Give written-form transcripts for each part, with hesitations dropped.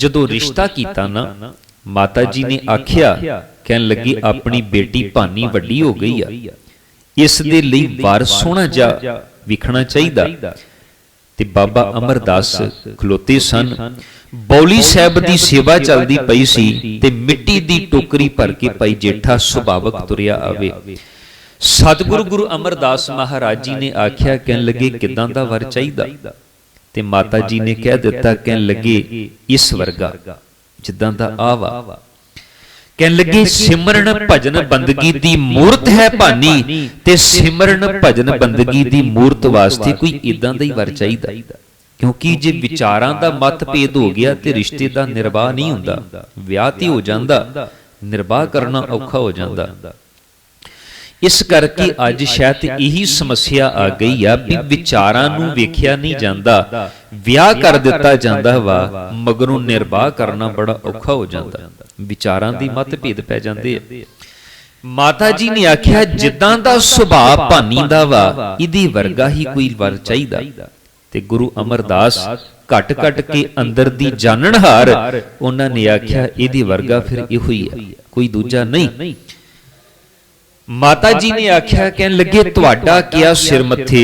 जदों रिश्ता कीता ना, माता जी ने आख्या, कहन लगे अपनी बेटी भानी वड्डी हो गई आ, इस दे लई वार सोहना जा विखना चाहिदा। ते बाबा अमरदास खलोते सन, बौली साहब दी सेवा चलदी पई सी ते मिट्टी दी टोकरी भर के भाई जेठा सुभावक तुरिया आवे। सतगुरु गुरु अमरदास महाराज जी ने आख्या, कहन लगे किदां दा वर चाहिदा? ते माता जी ने कह दिता, कहन लगे इस वर्गा जिदां दा आवा। कहन लगे सिमरन भजन बंदगी दी मूर्त है भानी, ते सिमरन भजन बंदगी दी मूर्त वास्ते कोई इदां दा ही वर चाहिदा। क्योंकि जे विचारां दा मतभेद हो गया ते रिश्ते दा निर्वाह नहीं हुंदा, विआह ते हो जांदा, निर्वाह करना औखा हो जांदा। इस करके अज शायद यही समस्या आ गई है भी विचारां नूं वेखिया नहीं जांदा, विआह कर दिता जांदा वा, मगरों निर्वाह करना बड़ा औखा हो जांदा, विचारां दी मतभेद पै जांदे। माता जी ने आख्या जिद्दां दा सुभाव भानी दा वा, इहदे वर्गा ही कोई वर चाहीदा। ते गुरु अमरदास घट घट के अंदर दी जाननहार, उन्हां ने आख्या इहदे वर्गा फिर इहो ही है, कोई दूजा नहीं। माता जी ने आख्या, कहन लगे तुहाडा क्या सिर मथे,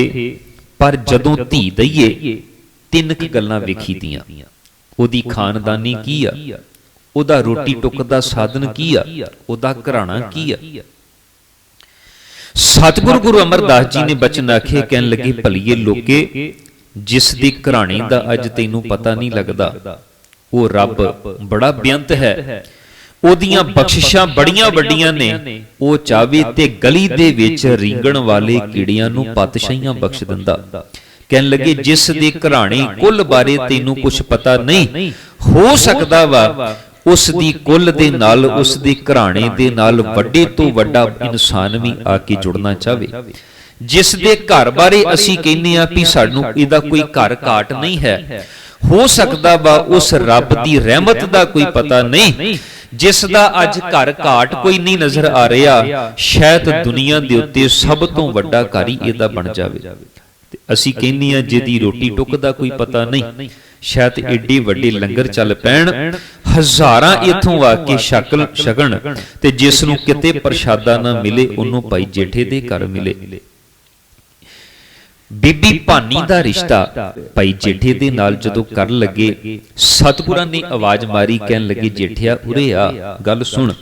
पर जदों धी दईए तीन क गल्लां वेखी दियां, ओदी खानदानी की आ, ओदा रोटी टुक दा साधन की आ, ओदा घराना की आ। सतगुरु गुरु अमरदास जी ने बचन आखे, कहन लगे भलीए लोके जिस दे घराने दा अज तैनूं पता नहीं लगदा, वो रब बड़ा बेअंत है, ओदियां बख्शिशां बड़ियां वड्डियां ने, वो चाहे ते गली दे विच रींगण वाले कीड़ियां नूं पातशाहियां बख्श दिंदा। कहन लगे जिस दे घराने कुल बारे तैनूं कुछ पता नहीं, हो सकदा वा उस दी कुल दे नाल, उस दे घराने दे नाल वड्डे तो वड्डा इंसान भी आके जुड़ना चाहे। जिस दे घर बारे असीं कहने आ भी सानूं इहदा कोई घर घाट नहीं है, हो सकदा वा उस रब दी रहमत दा कोई पता नहीं, जिस दा अज घर घाट कोई नहीं नजर आ रहा, शायद दुनिया दे उत्ते सब तो वड्डा घर ही इहदा बन जावे। ते असीं कहने आ जिहदी रोटी टुक दा कोई पता नहीं, शायद एडे वड्डे लंगर चल पैण, हजारां इत्थों आके छकण, ते जिस नूं किते प्रशादा ना मिले उन्हों भाई जेठे दे घर मिले। बीबी भानी दा रिश्ता भाई जेठे दे नाल जदों कर लगे, सतगुरां ने आवाज मारी, कहन लगे जेठिया उरे आ, गल सुन।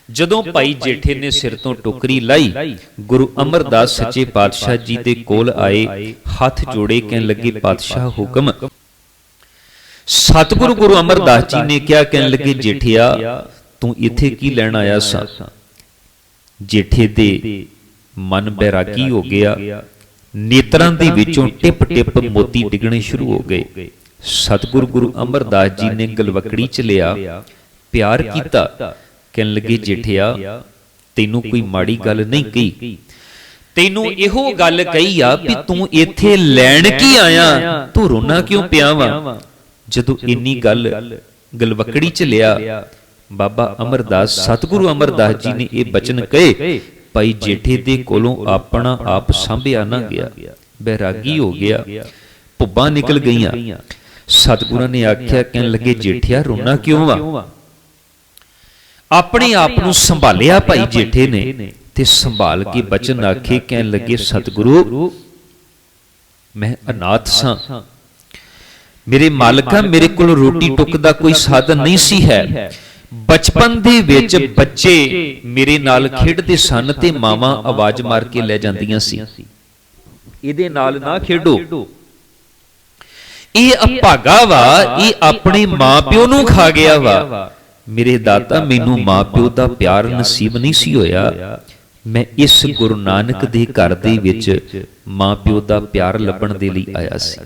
जदों भाई जेठे ने सिर तो टोकरी लाई, गुरु अमरदास सच्चे पातशाह जी दे कोल आए, हाथ जोड़े, कहन लगे पातशाह हुक्म। सतगुरु गुरु अमरदास जी ने क्या, कहन लगे जेठिया तू इत्थे की लैण आया सा? जेठे दे मन बैरागी हो गया, नेत्रां दे विचों टिप टिप मोती डिगने शुरू हो गए। सतगुरु गुरु अमरदास जी ने गलवकड़ी च लिया, प्यार कीता, कहन लगे जेठिया तैनूं कोई माड़ी गल नहीं कही, तैनूं इहो गल कही आ भी तू इत्थे लैण की आया, तू रोना क्यों पिया वा? जदों इन्नी गल गलवकड़ी च लिया, बाबा अमरदास सतगुरु अमरदास जी ने यह बचन कहे, भाई जेठे दे कोलों अपना आप सांभिया ना गया, बैरागी हो गया, भुब्बां निकल गईयां। सतगुरां ने आख्या, कहन लगे जेठिया रोना क्यों वा? अपने आप नूं संभालिया भाई जेठे ने, ते संभाल के बचन आखे, कहन लगे सतगुरु मैं अनाथ सां, मेरे मालका मेरे कोल रोटी टुक दा कोई साधन नहीं सी है। बचपन दे विच बच्चे मेरे नाल खेडदे सन ते मावां आवाज मार के लै जांदियां सी, इहदे नाल ना खेडो, इह अभागा वा, इह अपने मां प्यो नूं खा गया वा। मेरे दाता मैनूं मां प्यो दा प्यार नसीब नहीं सी होया, मैं इस गुरु नानक दे घर दे विच मां प्यो दा प्यार लभण दे लई आया सी।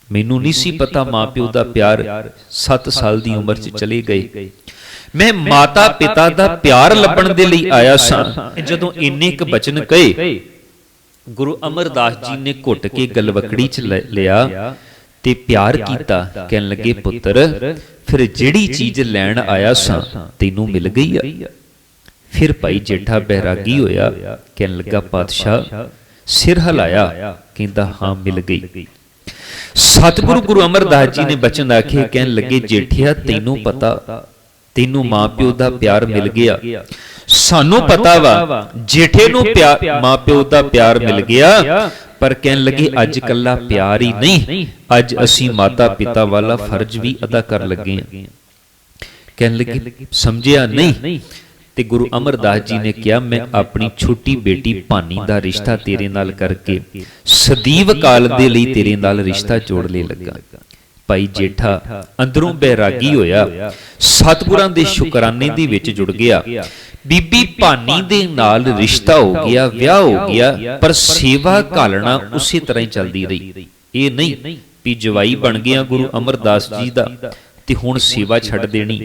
मैनूं नहीं सी पता मां प्यो दा प्यार 7 साल दी उम्र च चले गए, मैं माता पिता दा प्यार लभण दे लई आया सां। जदों इन्ने क बचन कहे, गुरु अमरदास जी ने घुट के गलवकड़ी च लिया ते प्यार कीता, कहन लगे पुत्र फिर जिहड़ी चीज लैण आया सां तैनूं मिल गई आ। फिर भाई जेठा बैरागी होया, कहन लगा पातशाह, सिर हिलाया, कहंदा हां मिल गई। सतगुरु गुरु अमरदास जी ने बचन आखे, कहन लगे जेठिया तैनू पता, तैनू मां प्यो दा प्यार मिल गया, सानू पता वा जेठे नू मां प्यो दा प्यार मिल गया, पर कहन लगे अज कल्ला प्यार ही नहीं, अज असी माता पिता वाला फर्ज भी अदा कर लगे हैं। कहन लगे समझिया नहीं। ते गुरु अमरदास जी ने कहा, मैं अपनी छोटी बेटी भानी दा रिश्ता तेरे नाल करके सदीव काल दे लई तेरे नाल रिश्ता जोड़ ले लगा। भाई जेठा अंदरों बैरागी होया, सतगुरां दे शुकराने दे विच जुड़ गया, बीबी भानी दे नाल रिश्ता हो गया, ब्याह हो गया, पर सेवा घालना उसी तरह ही चलदी रही। ये नहीं भी जवाई बन गया गुरु अमरदास जी दा ते हुण सेवा छड्ड देनी,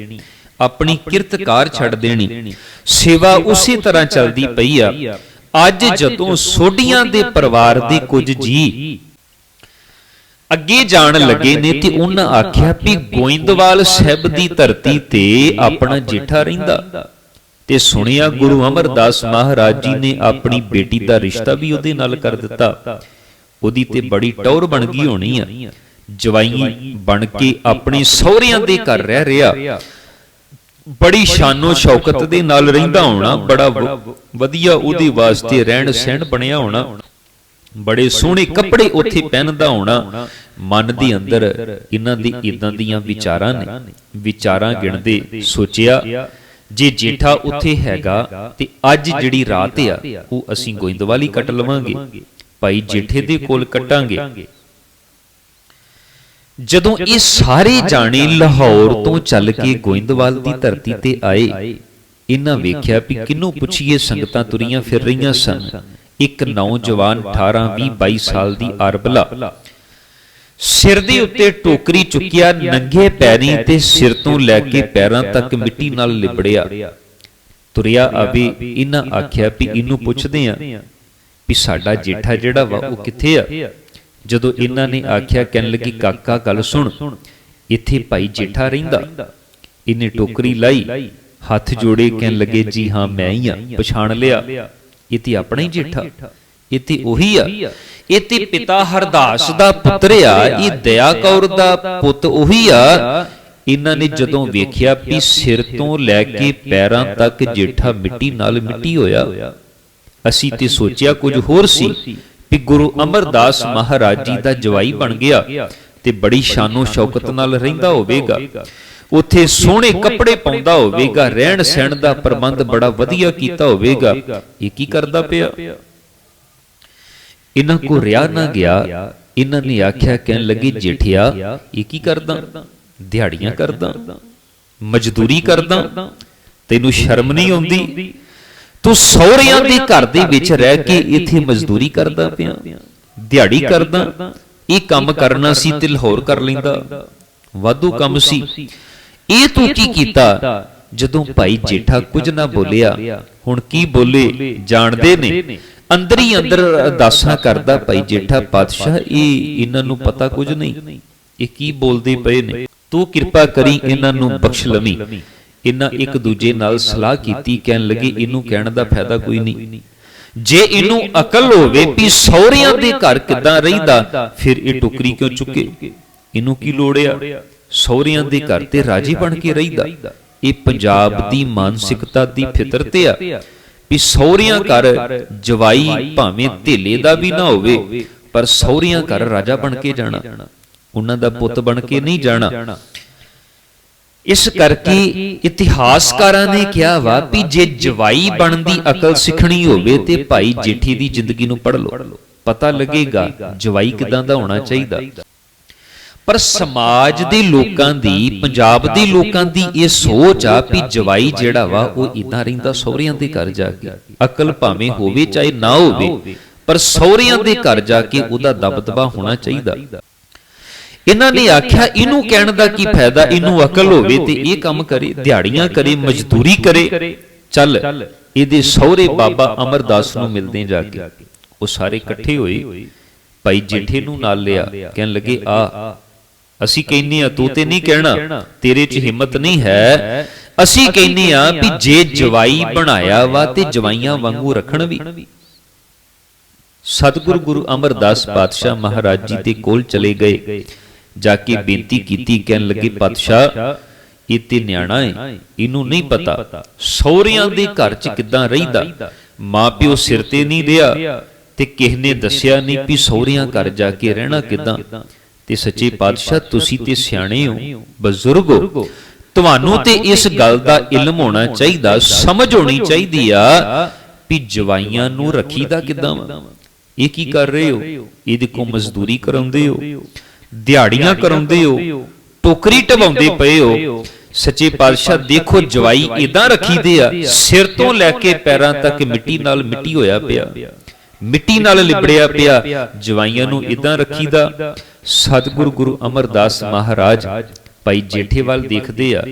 अपनी किरतकार छड्ड देनी, सेवा उसी तरह चलदी पई आ। अज जदों सोढियां दे परिवार दे कुछ जी अगे जाण लगे ने ते उन्हां आख्या भी गोइंदवाल साहिब दी धरती ते अपना जेठा रहिंदा, ते सुनिया गुरु अमरदास महाराज जी ने अपनी बेटी दा रिश्ता भी उहदे नाल कर दिता। उहदी ते बड़ी टौर बन गई होनी आ, जवाई बन के अपने सहुरियां दे घर रह रिहा, बड़ी शानो शौकत दे नाल रहिंदा होना, बड़ा वधिया उहदे वास्ते रहन सहन बनिया होना, बड़े सोहणे कपड़े उत्थे पहनदा होना। मन दे अंदर इन्हां दी इदां दीयां विचारां ने, विचारां गिणदे सोचिया जे जेठा उत्थे हैगा ते अज जिहड़ी रात आ वो असीं गोइंदवाल ही कट लवांगे, भाई जेठे दे कोल कटांगे। जदों ये सारे जाने लाहौर तो चल के गोइंदवाल दी धरती ते आए, इन्हां वेख्या भी किन्नू पुछिए, संगतां तुरियां फिर रहियां सन। एक नौजवान 18-20-22 साल दी अरबला सिर दे उत्ते टोकरी चुकिया, नंगे पैरीं ते सिर तो लैके पैरां तक मिट्टी नाल लिबड़िया तुरिया आवे। इन्हां आख्या भी इनू पुछदे आ भी साडा जेठा जिहड़ा वा वो कित्थे आ। जदों इन्हां ने आख्या, कहन लगी काका गल सुन, इत्थे भाई जेठा रहिंदा। इन्हें टोकरी लाई, हथ जोड़े, कहन लगे जी हाँ मैं ही आ, पछाण लिया, ये ते अपना ही जेठा, ये ते ओही आ, ये ते पिता हरदास दा पुत्र आ, ये दया कौर दा पुत ओही आ। इन्हां ने जदों वेख्या भी सिर तो लैके पैरां तक जेठा मिट्टी नाल मिट्टी होया, असीं ते सोचिया कुछ होर सी भी गुरु अमरदास महाराज जी दा जवाई बन गया ते बड़ी शानो शौकत नाल रहिंदा होवेगा, उत्थे सोहणे कपड़े पाउंदा होवेगा, रहन सहन दा प्रबंध बड़ा वधिया कीता होवेगा। ये की करदा पिया? इन्हां को रिया ना गया। इन्हां ने आख्या, कहन लगे जेठिया ये की करदा? दिहाड़ियां करदा, मजदूरी करदा, तैनू शर्म नहीं आउंदी? तू सहुरियां दे घर दे विच रह के इत्थे मजदूरी करदा पिया, दिहाड़ी करदा? ये काम करना सी ते लाहौर कर लैंदा, वाधू काम सी। ये तू की कीता? जदों भाई जेठा कुछ ना बोलिया, हुण की बोले जाणदे ने, अंदर ही अंदर अरदासां करदा भाई जेठा पातशाह, ये इन्हां नूं पता कुछ नहीं, ये की बोलदे पए ने, तू किरपा करी इन्हां नूं बख्श लवी। इन्हां एक दूजे नाल सलाह कीती, कहन लगे इनू कहण दा फायदा कोई नहीं, जे इनू अकल होवे भी सहुरियां दे घर किदां रहिंदा, फिर ये टोकरी क्यों चुके? इनू की लोड़ आ? सहुरियां दे घर ते राजी बन के रहिंदा। ये पंजाब दी मानसिकता दी फितरत आ भी सहुरियां घर जवाई भावें धेले दा भी ना होवे, पर सहुरियां घर राजा बन के जाना, उन्हां दा पुत बन के नहीं जाना। इस करके इतिहासकारां ने कहा वा भी जे जवाई बनन दी अकल सिखणी होवे ते भाई जेठी दी जिंदगी नूं पढ़ लो, पता लगेगा जवाई किदां दा होना चाहिदा। पर समाज दे लोकां दी, पंजाब दे लोकां दी ये सोच आ भी जवाई जिहड़ा वा ओह इदां रहिंदा सहुरियां दे घर जाके, अकल भावें होवे चाहे ना होवे, पर सहुरियां दे घर जाके उहदा दबदबा होना चाहिदा। इन्हां ने आख्या इनू कहण दा की फायदा, इनू अकल होवे ते ये काम करे, दिहाड़ियां करे, मजदूरी करे, चल इहदे सहुरे बाबा अमरदास नूं मिलदे जाके। वो सारे इकट्ठे होए, भाई जेठे नूं नाल लिया, कहन लगे आ असी कहने आ, तू ते नहीं कहना, तेरे च हिम्मत नहीं है, असी कहने आ भी जे जवाई बनाया वा ते जवाइयां वांगू रखण भी। सतगुरु गुरु अमरदास पातशाह महाराज जी दे कोल चले गए। जाके बेनती कीती, कहन लगे पातशाह ये ते न्याणा है, इनू नहीं पता सौहरियां दे घर च किदां रहीदा, मां प्यो सिर ते नहीं रिहा ते किसी ने दस्सिया नहीं भी सौहरियां घर जाके रहना किदां। ते सच्चे पातशाह तुसी ते सियाणे हो, बजुर्ग हो, तुहानू ते इस गल दा इल्म होना चाहिदा, समझ होनी चाहिदी आ भी जवाइयां नू रखीदा किदां वा। ये की कर रहे हो, इहदे को मजदूरी कराउंदे हो, दिहाड़ियां कराउंदे हो, टोकरी ढवाउंदे पए हो। सच्चे पातशाह देखो जवाई इदां रखी दे आ, सिर तो लैके पैरां तक मिट्टी नाल मिट्टी होया पिया, मिट्टी नाल लिबड़िया पिया, जवाइयां नू इदां रखीदा। सतगुरु गुरु अमरदास महाराज भाई जेठे वाल देखदे आ,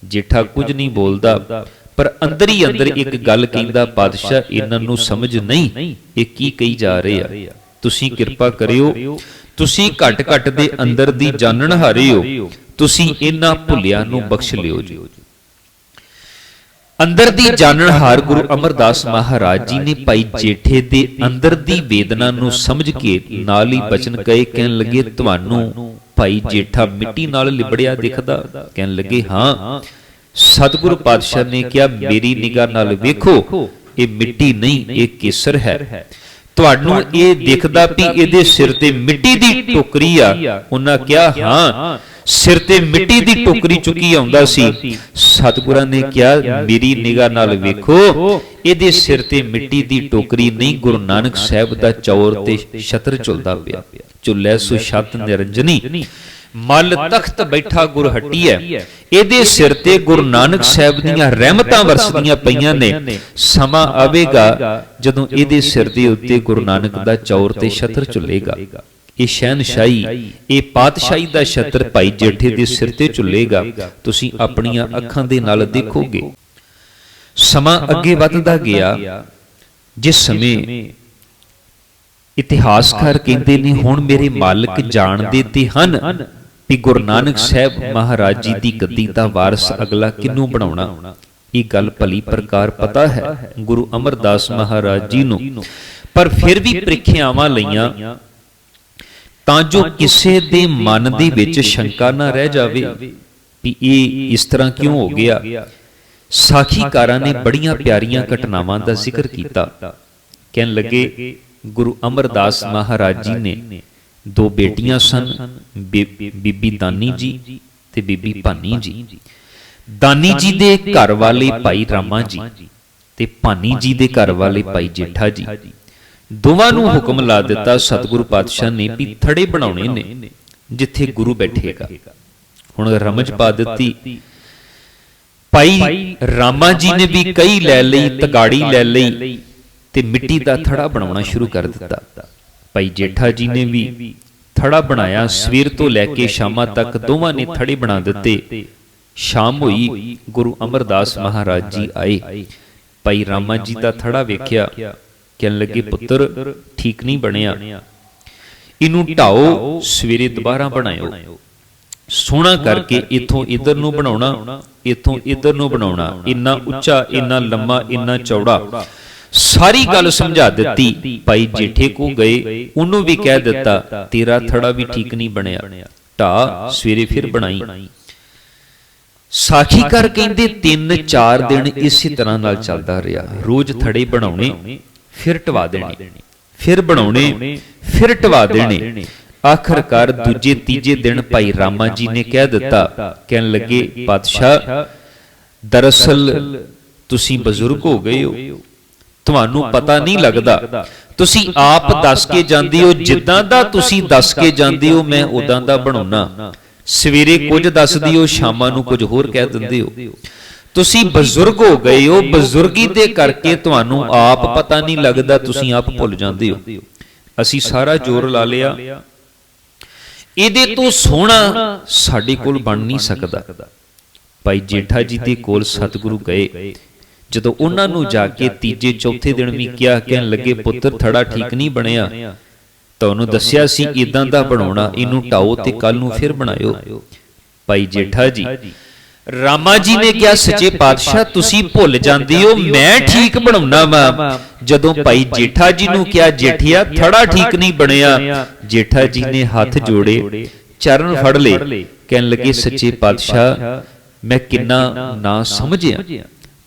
जेठा कुछ नहीं बोलदा पर अंदर ही अंदर एक गल कहंदा, पातशाह इन्हां नू समझ नहीं ये की कही जा रहे आ, तुसीं किरपा करियो, तुसीं घट घट दे अंदर दी जाननहारे हो, तुसीं इन्हां भुलियां नू बख्श लियो जी। अंदर दी जाननहार गुरु अमरदास महाराज जी ने भाई जेठे दे अंदर दी वेदना नू समझ के नाल ही बचन कहे, कहन लगे तुहानू भाई जेठा मिट्टी नाल लिबड़िया दिखदा? कहन लगे हां। सतगुरु पातशाह ने कहा मेरी निगाह नाल वेखो, ये मिट्टी नहीं ये केसर है। तुहानू ये दिखदा भी इहदे सिर ते मिट्टी दी टोकरी आ? उन्हां कहा हां, सिर ते मिट्टी दी टोकरी चुकी आउंदा सी। सतगुरां ने कहा मेरी निगाह नाल वेखो, इहदे सिर ते मिट्टी दी टोकरी नहीं, गुरु नानक साहब दा चौर ते छत्र झुलदा पिया। झुलै सो छत निरंजनी, मल तख्त बैठा गुर हट्टी है, इहदे सिर ते गुरु नानक साहब दीयां रहमतां वरसदियां पईयां ने। समा आवेगा जदों इहदे सिर दे उत्ते गुरु नानक दा चौर ते छत्र झुलेगा। ये शहनशाही, ये पातशाही दा छत्र भाई जेठे दे सिर ते झुलेगा, तुसीं अपणियां अखां दे नाल देखोगे। समा अगे वधदा गया, जिस समय इतिहासकार कहते ने हुण मेरे मालिक जाणदे ते हन भी गुरु नानक साहब महाराज जी दी गद्दी दा वारस अगला किनू बनाउणा। ये गल भली प्रकार पता है गुरु अमरदास महाराज जी नू, पर फिर भी प्रीखियावां लईआं तां जो किसे दे मन दे विच शंका ना रह जावे भी ये इस तरह क्यों हो गया। साखीकारां ने बड़ियां प्यारियां घटनावां दा जिक्र कीता। कहन लगे गुरु अमरदास महाराज जी ने दो बेटियां सन, बीबी दानी जी ते बीबी भानी जी। दानी जी दे घर वाले भाई रामा जी ते भानी जी दे घर वाले भाई जेठा जी, दोवां नूं हुक्म ला दिता सतगुरु पातशाह ने भी थड़े बनाउणे ने जिथे गुरु बैठेगा। हुण रमज पा दिती, भाई रामा जी ने भी कई लै लई, तगाड़ी लै लई ते मिट्टी दा थड़ा बनाउणा शुरू कर दिता। भाई जेठा जी ने भी थड़ा बनाया, सवेर तो लैके शामां तक दोवां ने थड़े बना दिते। शाम हुई, गुरु अमरदास महाराज जी आए। भाई रामा जी दा थड़ा वेख्या, कहन लगे पुत्र ठीक नहीं बनिया, इनू ढाओ, सवेरे दोबारा बनाओ, सोहना करके इथों इधर नू बनाउणा, इथों इधर नू बनाउणा, इन्ना उच्चा, इन्ना लम्मा, इन्ना चौड़ा। सारी गल समझा दी। भाई जेठे को गए, उन्होंने भी कह दिता तेरा थड़ा भी ठीक नहीं बनया, ढा सवेरे फिर बनाई। साखीकार कहंदे 3-4 दिन इसी तरह नाल चलदा रहा। रोज थड़े बनाउणे, फिर ढवा देने, फिर बनाउणे, फिर ढवा देने। आखिरकार दूजे तीजे दिन भाई रामा जी ने कह दिता, कहन लगे पातशाह दरअसल तुसीं बजुर्ग हो गए हो, तुहानू पता नहीं लगदा, तुसी आप दस के जांदे हो, जिद्दां दा तुसी दस के जांदे हो मैं उदां दा बनाउणा। सवेरे कुछ दसदी हो, शामां नू कुछ होर कह दिंदे हो। तुसी बजुर्ग हो गए हो, बजुर्गी दे करके तुहानू आप पता नहीं लगदा, तुसी आप भुल जांदे हो। असी सारा जोर ला लिया, इहदे तो सोहना साडे कोल बन नहीं सकदा। भाई जेठा जी दे कोल सतगुरु गए। जदों उन्हां नूं जाके तीजे चौथे दिन भी किया, कहन लगे पुत्र थड़ा ठीक नहीं बनिया, तुहानूं दस्सिया सी इदां दा बनाउणा, इनू ढाओ ते कल नूं फिर बनाओ। भाई जेठा जी रामा जी ने कहा सच्चे पातशाह तुसी भुल जांदे हो मैं ठीक बनाउना वा। जदों भाई जेठा जी नूं कहा जेठिया थड़ा ठीक नहीं बनिया, जेठा जी ने हाथ जोड़े चरण फड़ ले, कहन लगे सच्चे पातशाह मैं किन्ना ना समझिया,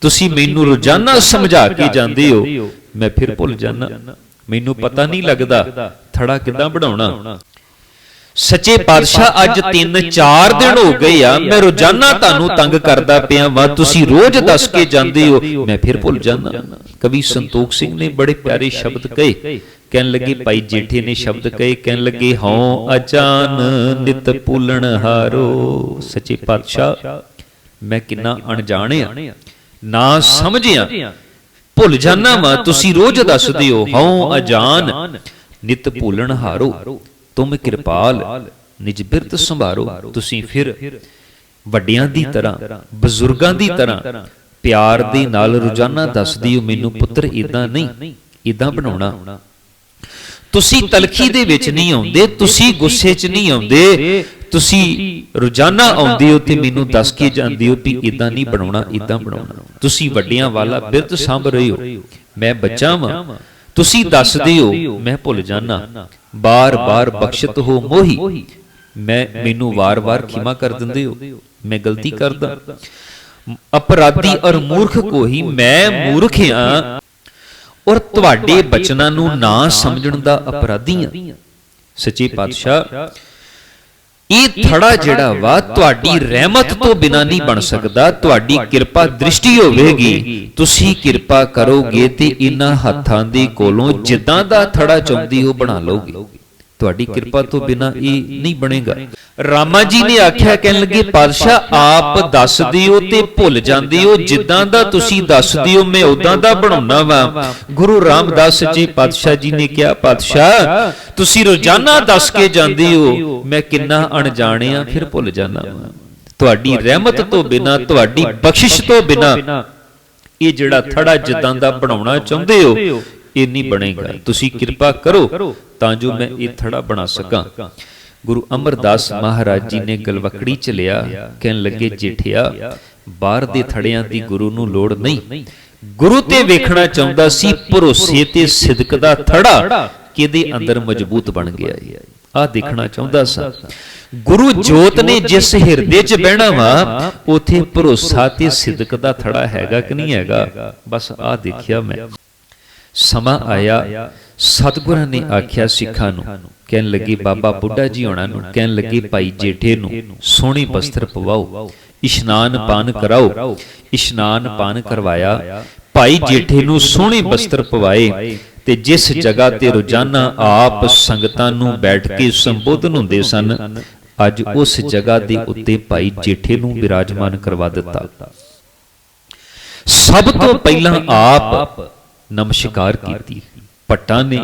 तुसी मैनू रोजाना समझा के जांदे हो, मैं फिर भुल जाना, मैनू पता नहीं लगदा थड़ा किदां बनाउणा। सच्चे पातशाह अज 3-4 दिन हो गए आ मैं रोजाना तानू तंग करदा पिया वा, तुसी रोज दस के जांदे हो, मैं फिर भुल जाना। कवि संतोख सिंह ने बड़े प्यारे शब्द कहे, कहन लगे भाई जेठे ने शब्द कहे, कहन लगे हों अजान नित भूलण हारो। सच्चे पातशाह मैं किन्ना अणजाणिया ना समझिया भुल जाना वा, तुसी रोज दसदे हो हों अजान नित भूलण हारो, तुम कृपाल निज बिरत संभारो। तुसी फिर वड्डियां दी तरह बजुर्गां दी तरह प्यार दे नाल रोजाना दसदी हो मैनू पुत्र इदां नहीं इदां बनाउणा। तुसी तलखी दे विच नहीं आउंदे, तुसी गुस्से च नहीं आउंदे, तुसी रोजाना आउंदे हो ते मैनू दस के जांदे हो भी इदां नहीं बनाउणा इदां बनाउणा। तुसी वड्डियां वाला बिरत सांभ रहे हो, मैं बच्चा वां, तुसी दसदे हो मैं भुल जाना, बार बार बख्शत हो मोही, मैं मैनू वार वार खिमा कर दिंदे हो, मैं गलती करदा। अपराधी और मूर्ख को ही मैं मूर्ख हां और तुहाडे बचनां नूं ना समझण दा अपराधी हां। सच्चे पातशाह ਇਹ ਥੜਾ ਜਿਹੜਾ ਵਾ ਤੁਹਾਡੀ ਰਹਿਮਤ ਤੋਂ ਬਿਨਾ ਨਹੀਂ ਬਣ ਸਕਦਾ, ਤੁਹਾਡੀ ਕਿਰਪਾ ਦ੍ਰਿਸ਼ਟੀ ਹੋਵੇਗੀ, ਤੁਸੀਂ ਕਿਰਪਾ ਕਰੋਗੇ ਤੇ ਇਹਨਾਂ ਹੱਥਾਂ ਦੇ ਕੋਲੋਂ ਜਿੱਦਾਂ ਦਾ ਥੜਾ ਚਾਹੁੰਦੀ ਹੋ ਬਣਾ ਲਓਗੇ, ਤੁਹਾਡੀ ਕਿਰਪਾ ਤੋਂ ਬਿਨਾ ਇਹ ਨਹੀਂ ਬਣੇਗਾ। ਰਾਮਾ ਜੀ ਨੇ ਆਖਿਆ, ਕਹਿਣ ਲੱਗੇ ਪਾਤਸ਼ਾਹ ਆਪ ਦੱਸਦੇ ਹੋ ਤੇ ਭੁੱਲ ਜਾਂਦੇ ਹੋ, ਜਿੱਦਾਂ ਦਾ ਤੁਸੀਂ ਦੱਸਦੇ ਹੋ ਮੈਂ ਉਦਾਂ ਦਾ ਬਣਾਉਣਾ ਵਾ। ਗੁਰੂ ਰਾਮਦਾਸ ਸੱਚੇ ਪਾਤਸ਼ਾਹ ਜੀ ਨੇ ਕਿਹਾ ਪਾਤਸ਼ਾਹ ਤੁਸੀਂ ਰੋਜ਼ਾਨਾ ਦੱਸ ਕੇ ਜਾਂਦੇ ਹੋ, ਮੈਂ ਕਿੰਨਾ ਅਣਜਾਣਿਆ ਫਿਰ ਭੁੱਲ ਜਾਣਾ ਵਾ। ਤੁਹਾਡੀ ਰਹਿਮਤ ਤੋਂ ਬਿਨਾ, ਤੁਹਾਡੀ ਬਖਸ਼ਿਸ਼ ਤੋਂ ਬਿਨਾ ਇਹ ਜਿਹੜਾ ਥੜਾ ਜਿੱਦਾਂ ਦਾ ਬਣਾਉਣਾ ਚਾਹੁੰਦੇ ਹੋ ਇਹ ਨਹੀਂ ਬਣੇਗਾ, ਤੁਸੀਂ ਕਿਰਪਾ ਕਰੋ ਤਾਂ ਜੋ ਮੈਂ ਇਹ ਥੜਾ ਬਣਾ ਸਕਾਂ। ਗੁਰੂ ਅਮਰਦਾਸ ਮਹਾਰਾਜ ਜੀ ਨੇ ਗਲਵਕੜੀ ਚ ਲਿਆ, ਕਹਿਣ ਲੱਗੇ ਜੇਠਿਆ ਬਾਹਰ ਦੇ ਥੜਿਆਂ ਦੀ ਗੁਰੂ ਨੂੰ ਲੋੜ ਨਹੀਂ, ਗੁਰੂ ਤੇ ਵੇਖਣਾ ਚਾਹੁੰਦਾ ਸੀ ਭਰੋਸੇ ਤੇ ਸਿਦਕ ਦਾ ਥੜਾ ਕਿਹਦੇ ਅੰਦਰ ਮਜ਼ਬੂਤ ਬਣ ਗਿਆ ਹੈ, ਆ ਦੇਖਣਾ ਚਾਹੁੰਦਾ ਸਾਂ। ਗੁਰੂ ਜੋਤ ਨੇ ਜਿਸ ਹਿਰਦੇ ਚ ਬਹਿਣਾ ਵਾ ਉਥੇ ਭਰੋਸਾ ਤੇ ਸਿਦਕ ਦਾ ਥੜਾ ਹੈਗਾ ਕਿ ਨਹੀਂ ਹੈਗਾ, ਬਸ ਆ ਦੇਖਿਆ ਮੈਂ। ਸਮਾਂ ਆਇਆ ਸਤਿਗੁਰਾਂ ਨੇ ਆਖਿਆ ਸਿੱਖਾਂ ਨੂੰ, ਕਹਿਣ ਲੱਗੇ ਬਾਬਾ ਬੁੱਢਾ ਜੀ ਹੋਣਾ ਨੂੰ, ਕਹਿਣ ਲੱਗੇ ਭਾਈ ਜੇਠੇ ਨੂੰ ਸੋਹਣੇ ਬਸਤਰ ਪਵਾਓ, ਇਸ਼ਨਾਨ ਪਾਨ ਕਰਾਓ। ਇਸ਼ਨਾਨ ਪਾਨ ਕਰਵਾਇਆ, ਭਾਈ ਜੇਠੇ ਨੂੰ ਸੋਹਣੇ ਬਸਤਰ ਪਵਾਏ ਤੇ ਜਿਸ ਜਗ੍ਹਾ ਤੇ ਰੋਜ਼ਾਨਾ ਆਪ ਸੰਗਤਾਂ ਨੂੰ ਬੈਠ ਕੇ ਸੰਬੋਧਨ ਹੁੰਦੇ ਸਨ, ਅੱਜ ਉਸ ਜਗ੍ਹਾ ਦੇ ਉੱਤੇ ਭਾਈ ਜੇਠੇ ਨੂੰ ਬਿਰਾਜਮਾਨ ਕਰਵਾ ਦਿੱਤਾ। ਸਭ ਤੋਂ ਪਹਿਲਾਂ ਆਪ ਨਮਸਕਾਰ ਕੀਤੀ। ਭੱਟਾਂ ਨੇ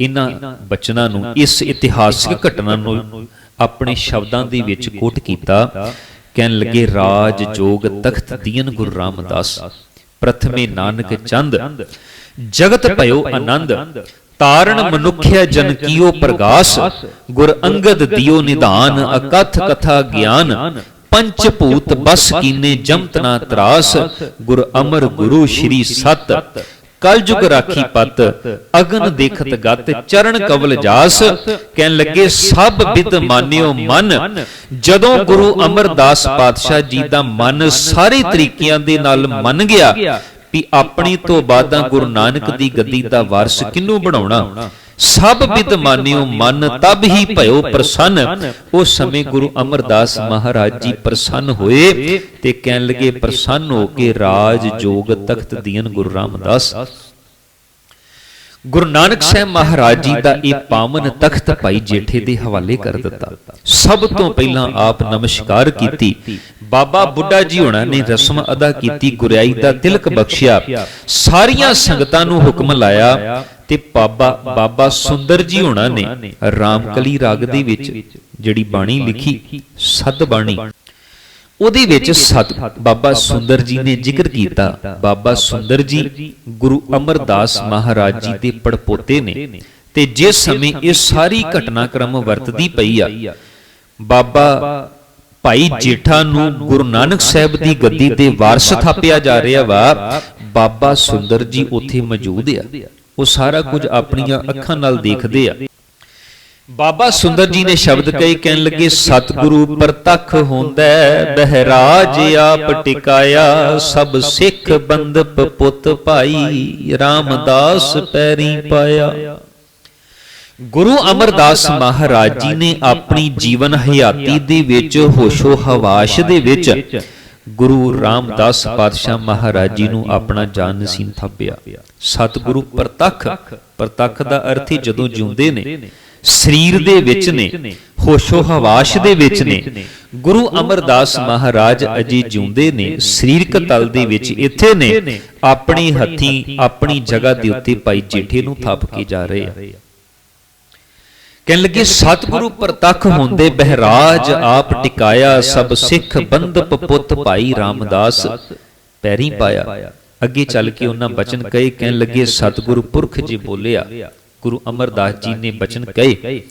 ਇਹਨਾਂ ਬਚਨਾਂ ਨੂੰ, ਇਸ ਇਤਿਹਾਸਿਕ ਘਟਨਾ ਨੂੰ ਆਪਣੇ ਸ਼ਬਦਾਂ ਦੇ ਵਿੱਚ ਕੋਟ ਕੀਤਾ। ਕਹਿਣ ਲੱਗੇ ਰਾਜ ਜੋਗ ਤਖਤ ਦੀਨ ਗੁਰੂ ਰਾਮਦਾਸ, ਪ੍ਰਥਮੇ ਨਾਨਕ ਚੰਦ ਜਗਤ ਭਇਓ ਆਨੰਦ, ਤਾਰਨ ਮਨੁੱਖਿਆ ਜਨ ਕੀਓ ਪ੍ਰਗਾਸ, ਗੁਰ ਅੰਗਦ ਦਿਓ ਨਿਧਾਨ ਅਕਥ ਕਥਾ ਗਿਆਨ, ਪੰਚ ਭੂਤ ਬਸ ਕੀਨੇ ਜਮਤ ਨਾ ਤਰਾਸ, ਗੁਰ ਅਮਰ ਗੁਰੂ ਸ਼੍ਰੀ ਸਤ ਕਲ ਜੁਗ ਰਾਖੀ ਪਤ, ਅਗਨ ਦੇਖਤ ਗਤ ਚਰਨ ਕਵਲ ਜਾਸ। ਕਹਿਣ ਲੱਗੇ ਸਭ ਬਿਦ ਮਾਨਿਓ ਮਨ, ਜਦੋਂ ਗੁਰੂ ਅਮਰਦਾਸ ਪਾਤਸ਼ਾਹ ਜੀ ਦਾ ਮਨ ਸਾਰੇ ਤਰੀਕਿਆਂ ਦੇ ਨਾਲ ਮੰਨ ਗਿਆ ਵੀ ਆਪਣੀ ਤੋਂ ਬਾਅਦ ਗੁਰੂ ਨਾਨਕ ਦੀ ਗੱਦੀ ਦਾ ਵਾਰਿਸ ਕਿਹਨੂੰ ਬਣਾਉਣਾ, ਸਭ ਬਿਦ ਮਾਨਿਓ ਮਨ ਤਬ ਹੀ ਭਇਓ ਪ੍ਰਸੰਨ। ਉਸ ਸਮੇਂ ਗੁਰੂ ਅਮਰਦਾਸ ਮਹਾਰਾਜ ਜੀ ਪ੍ਰਸੰਨ ਹੋਏ ਤੇ ਕਹਿਣ ਲੱਗੇ ਪ੍ਰਸੰਨ ਹੋ ਕੇ ਰਾਜ ਜੋਗ ਤਖਤ ਦੀਨ ਗੁਰੂ ਰਾਮਦਾਸ। ਗੁਰੂ ਨਾਨਕ ਸਾਹਿਬ ਮਹਾਰਾਜ ਜੀ ਦਾ ਇਹ ਪਾਵਨ ਤਖਤ ਭਾਈ ਜੇਠੇ ਦੇ ਹਵਾਲੇ ਕਰ ਦਿੱਤਾ। ਸਭ ਤੋਂ ਪਹਿਲਾਂ ਆਪ ਨਮਸਕਾਰ ਕੀਤੀ, ਬਾਬਾ ਬੁੱਢਾ ਜੀ ਹੋਣਾ ਨੇ ਰਸਮ ਅਦਾ ਕੀਤੀ, ਗੁਰਿਆਈ ਦਾ ਤਿਲਕ ਬਖਸ਼ਿਆ, ਸਾਰੀਆਂ ਸੰਗਤਾਂ ਨੂੰ ਹੁਕਮ ਲਾਇਆ ਤੇ ਬਾਬਾ ਸੁੰਦਰ ਜੀ ਹੋਣਾ ਨੇ ਰਾਮਕਲੀ ਰਾਗ ਦੇ ਵਿੱਚ ਜਿਹੜੀ ਬਾਣੀ ਲਿਖੀ ਸਦ ਬਾਣੀ, ਉਹਦੇ ਵਿੱਚ ਬਾਬਾ ਸੁੰਦਰ ਜੀ ਨੇ ਜ਼ਿਕਰ ਕੀਤਾ। ਬਾਬਾ ਸੁੰਦਰ ਜੀ ਗੁਰੂ ਅਮਰਦਾਸ ਮਹਾਰਾਜ ਜੀ ਦੇ ਪੜਪੋਤੇ ਨੇ ਤੇ ਜਿਸ ਸਮੇਂ ਇਹ ਸਾਰੀ ਘਟਨਾਕ੍ਰਮ ਵਰਤਦੀ ਪਈ ਆ, ਬਾਬਾ ਭਾਈ ਜੇਠਾ ਨੂੰ ਗੁਰੂ ਨਾਨਕ ਸਾਹਿਬ ਦੀ ਗੱਦੀ ਤੇ ਵਾਰਸ ਥਾਪਿਆ ਜਾ ਰਿਹਾ ਵਾ, ਬਾਬਾ ਸੁੰਦਰ ਜੀ ਉੱਥੇ ਮੌਜੂਦ ਆ। ਉਹ ਸਾਰਾ ਕੁਝ ਆਪਣੀਆਂ ਅੱਖਾਂ ਨਾਲ ਦੇਖਦੇ ਆ। ਬਾਬਾ ਸੁੰਦਰ ਜੀ ਨੇ ਸ਼ਬਦ ਕਹੇ, ਕਹਿਣ ਲੱਗੇ ਸਤਿਗੁਰੂ ਪ੍ਰਤੱਖ ਹੁੰਦਾ ਬਹਿਰਾਜ ਆਪ ਟਿਕਾਇਆ, ਸਭ ਸਿੱਖ ਬੰਦਪ ਪੁੱਤ ਭਾਈ ਰਾਮਦਾਸ ਪੈਰੀ ਪਾਇਆ। ਗੁਰੂ ਅਮਰਦਾਸ ਮਹਾਰਾਜ ਜੀ ਨੇ ਆਪਣੀ ਜੀਵਨ ਹਯਾਤੀ ਦੇ ਵਿੱਚ ਹੋਸ਼ੋ ਹਵਾਸ ਦੇ ਵਿੱਚ ਗੁਰੂ ਰਾਮਦਾਸ ਪਾਤਸ਼ਾਹ ਮਹਾਰਾਜ ਜੀ ਨੂੰ ਆਪਣਾ ਜਾਨ ਨਸੀਬ ਥਾਪਿਆ। ਸਤਿਗੁਰੂ ਪ੍ਰਤੱਖ, ਪ੍ਰਤੱਖ ਦਾ ਅਰਥ ਹੀ ਜਦੋਂ ਜਿਉਂਦੇ ਨੇ, ਸਰੀਰ ਦੇ ਵਿੱਚ ਨੇ, ਹੋਸ਼ੋ ਹਵਾਸ ਦੇ ਵਿੱਚ ਨੇ। ਗੁਰੂ ਅਮਰਦਾਸ ਮਹਾਰਾਜ ਅਜੇ ਜਿਉਂਦੇ ਨੇ, ਸਰੀਰਕ ਤਲ ਦੇ ਵਿੱਚ ਇੱਥੇ ਨੇ, ਆਪਣੀ ਹੱਥੀਂ ਆਪਣੀ ਜਗ੍ਹਾ ਦੇ ਉੱਤੇ ਭਾਈ ਜੇਠੇ ਨੂੰ ਥਾਪ ਕੇ ਜਾ ਰਹੇ ਆ। ਕਹਿਣ ਲੱਗੇ ਸਤਿਗੁਰੂ ਪ੍ਰਤੱਖ ਹੁੰਦੇ ਬਹਿਰਾਜ ਆਪ ਟਿਕਾਇਆ, ਸਭ ਸਿੱਖ ਬੰਦਪ ਪੁੱਤ ਭਾਈ ਰਾਮਦਾਸ ਪੈਰੀ ਪਾਇਆ। ਅੱਗੇ ਚੱਲ ਕੇ ਉਹਨਾਂ ਬਚਨ ਕਹੇ, ਕਹਿਣ ਲੱਗੇ ਸਤਿਗੁਰੂ ਪੁਰਖ ਜੀ ਬੋਲਿਆ। ਗੁਰੂ ਅਮਰਦਾਸ ਜੀ ਨੇ ਬਚਨ ਕਹੇ,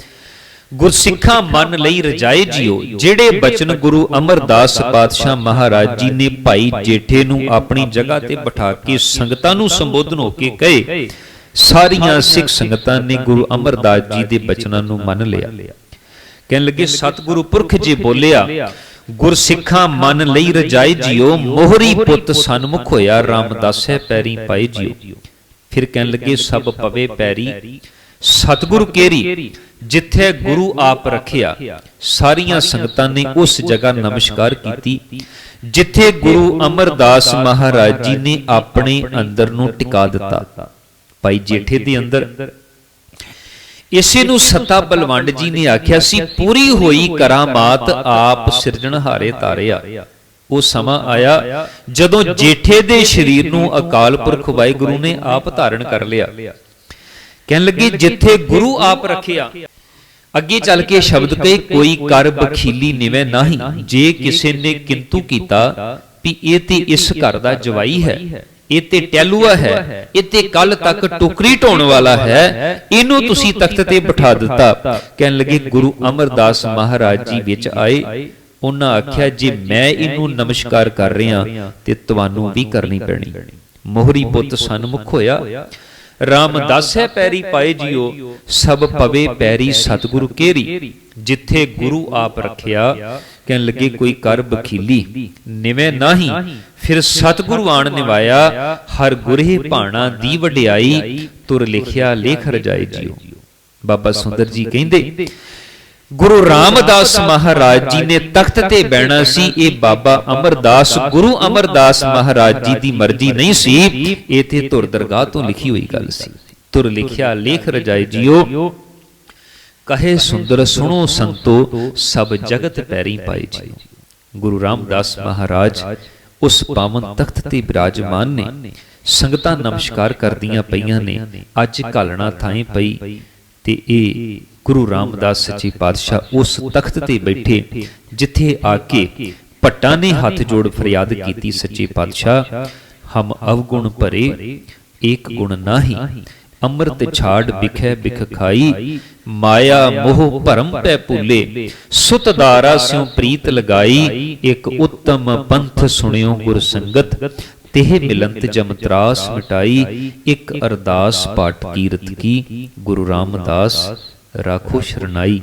ਗੁਰਸਿੱਖਾਂ ਮਨ ਲਈ ਰਜਾਏ ਜਿਓ। ਜਿਹੜੇ ਬਚਨ ਗੁਰੂ ਅਮਰਦਾਸ ਪਾਤਸ਼ਾਹ ਮਹਾਰਾਜ ਜੀ ਨੇ ਭਾਈ ਜੇਠੇ ਨੂੰ ਆਪਣੀ ਜਗ੍ਹਾ ਤੇ ਬਿਠਾ ਕੇ ਸੰਗਤਾਂ ਨੂੰ ਸੰਬੋਧਨ ਹੋ ਕੇ ਕਹੇ, ਸਾਰੀਆਂ ਸਿੱਖ ਸੰਗਤਾਂ ਨੇ ਗੁਰੂ ਅਮਰਦਾਸ ਜੀ ਦੇ ਬਚਨਾਂ ਨੂੰ ਮੰਨ ਲਿਆ। ਕਹਿਣ ਲੱਗੇ ਸਤਿਗੁਰੂ ਪੁਰਖ ਜੀ ਬੋਲਿਆ, ਗੁਰਸਿੱਖਾਂ ਮਨ ਲਈ ਰਜਾਏ ਜਿਓ, ਮੋਹਰੀ ਪੁੱਤ ਸਨਮੁਖ ਹੋਇਆ, ਰਾਮਦਾਸੈ ਪੈਰੀ ਪਾਏ ਜਿਓ। ਫਿਰ ਕਹਿਣ ਲੱਗੇ ਸਭ ਪਵੇ ਪੈਰੀ ਸਤਿਗੁਰੂ ਕੇਰੀ, ਜਿੱਥੇ ਗੁਰੂ ਆਪ ਰੱਖਿਆ। ਸਾਰੀਆਂ ਸੰਗਤਾਂ ਨੇ ਉਸ ਜਗ੍ਹਾ ਨਮਸਕਾਰ ਕੀਤੀ ਜਿੱਥੇ ਗੁਰੂ ਅਮਰਦਾਸ ਮਹਾਰਾਜ ਜੀ ਨੇ ਆਪਣੇ ਅੰਦਰ ਨੂੰ ਟਿਕਾ ਦਿੱਤਾ, ਭਾਈ ਜੇਠੇ ਦੇ ਅੰਦਰ। ਇਸੇ ਨੂੰ ਸੱਤਾ ਬਲਵੰਡ ਜੀ ਨੇ ਆਖਿਆ ਸੀ, ਪੂਰੀ ਹੋਈ ਕਰਾਮਾਤ ਆਪ ਸਿਰਜਣਹਾਰੇ ਤਾਰਿਆ। ਉਹ ਸਮਾਂ ਆਇਆ ਜਦੋਂ ਜੇਠੇ ਦੇ ਸਰੀਰ ਨੂੰ ਅਕਾਲ ਪੁਰਖ ਵਾਹਿਗੁਰੂ ਨੇ ਆਪ ਧਾਰਨ ਕਰ ਲਿਆ। ਕਹਿਣ ਲੱਗੇ ਜਿੱਥੇ ਗੁਰੂ ਆਪ ਰੱਖਿਆ। ਅੱਗੇ ਚੱਲ ਕੇ ਸ਼ਬਦ ਕਹੇ, ਕੋਈ ਕਰ ਬਖੀਲੀ ਨਿਵੇਂ ਨਹੀਂ, ਜੇ ਕਿਸੇ ਨੇ ਕਿੰਤੂ ਕੀਤਾ ਵੀ ਇਹ ਤੇ ਇਸ ਘਰ ਦਾ ਜਵਾਈ ਹੈ, ਇਹ ਤੇ ਟੈਲੂਆ ਹੈ, ਇਹ ਤੇ ਕੱਲ ਤੱਕ ਟੋਕਰੀ ਢੋਣ ਵਾਲਾ ਹੈ, ਇਹਨੂੰ ਤੁਸੀਂ ਤਖਤ ਤੇ ਬਿਠਾ ਦਿੱਤਾ। ਕਹਿਣ ਲੱਗੇ ਗੁਰੂ ਅਮਰਦਾਸ ਮਹਾਰਾਜ ਜੀ ਵਿੱਚ ਆਏ। ਉਹਨਾਂ ਆਖਿਆ ਜੇ ਮੈਂ ਇਹਨੂੰ ਨਮਸਕਾਰ ਕਰ ਰਿਹਾ ਤੇ ਤੁਹਾਨੂੰ ਵੀ ਕਰਨੀ ਪੈਣੀ। ਮੋਹਰੀ ਪੁੱਤ ਸਨਮੁਖ ਹੋਇਆ, ਰਾਮਦਾਸੈ ਪੈਰੀ ਪਾਏ ਜਿਓ, ਸਭ ਪਵੇ ਪੈਰੀ ਸਤਿਗੁਰੂ ਕੇਰੀ, ਜਿੱਥੇ ਗੁਰੂ ਆਪ ਰੱਖਿਆ। ਕਹਿਣ ਲੱਗੇ ਕੋਈ ਕਰ ਬਖੀਲੀ ਨਿਵੇਂ ਨਾਹੀ, ਫਿਰ ਸਤਿਗੁਰੂ ਆਣ ਨਿਵਾਇਆ, ਹਰ ਗੁਰੇ ਭਾਣਾ ਦੀ ਵਡਿਆਈ, ਤੁਰ ਲਿਖਿਆ ਲੇਖ ਰਜਾਈ ਜਿਓ। ਬਾਬਾ ਸੁੰਦਰ ਜੀ ਕਹਿੰਦੇ ਗੁਰੂ ਰਾਮਦਾਸ ਮਹਾਰਾਜ ਜੀ ਨੇ ਤਖਤ ਤੇ ਬਹਿਣਾ ਸੀ, ਇਹ ਬਾਬਾ ਅਮਰਦਾਸ ਗੁਰੂ ਅਮਰਦਾਸ ਮਹਾਰਾਜ ਜੀ ਦੀ ਮਰਜ਼ੀ ਨਹੀਂ ਸੀ, ਇਹ ਤੇ ਧੁਰ ਦਰਗਾਹ ਤੋਂ ਲਿਖੀ ਹੋਈ ਗੱਲ ਸੀ। ਤੁਰ ਲਿਖਿਆ ਲੇਖ ਰਜਾਈ ਜਿਓ, ਕਹੇ ਸੁੰਦਰ ਸੁਣੋ ਸੰਤੋ, ਸਭ ਜਗਤ ਪੈਰੀ ਪਾਈ ਜਿਓ। ਗੁਰੂ ਰਾਮਦਾਸ ਮਹਾਰਾਜ ਉਸ ਪਾਵਨ ਤਖਤ ਤੇ ਬਿਰਾਜਮਾਨ ਨੇ। ਸੰਗਤਾਂ ਨਮਸਕਾਰ ਕਰਦੀਆਂ ਪਈਆਂ ਨੇ। ਅੱਜ ਘਾਲਣਾ ਥਾਂ ਪਈ ਤੇ ਇਹ ਗੁਰੂ ਰਾਮਦਾਸ ਸੱਚੇ ਪਾਤਸ਼ਾਹ ਉਸ ਤਖਤ ਤੇ ਬੈਠੇ ਜਿੱਥੇ ਆ ਕੇ ਭੱਟਾਂ ਨੇ ਹੱਥ ਜੋੜ ਫਰਿਆਦ ਕੀਤੀ, ਸੱਚੇ ਪਾਤਸ਼ਾਹ ਹਮ ਅਵਗੁਣ ਭਰੇ ਏਕ ਗੁਣ ਨਾਹੀ, ਅੰਮ੍ਰਿਤ ਛਾੜ ਬਿਖੈ ਬਿਖ ਖਾਈ, ਮਾਇਆ ਮੋਹ ਭਰਮ ਪੈ ਭੂਲੇ, ਸੁਤ ਦਾਰਾ ਸਿਉ ਪ੍ਰੀਤ ਲਗਾਈ, ਇੱਕ ਉੱਤਮ ਪੰਥ ਸੁਣਿਓ ਗੁਰ ਸੰਗਤ, तेह मिलंत जम त्रास मिटाई, एक अरदास पाठ कीरत की, गुरु रामदास राखो शरणाई।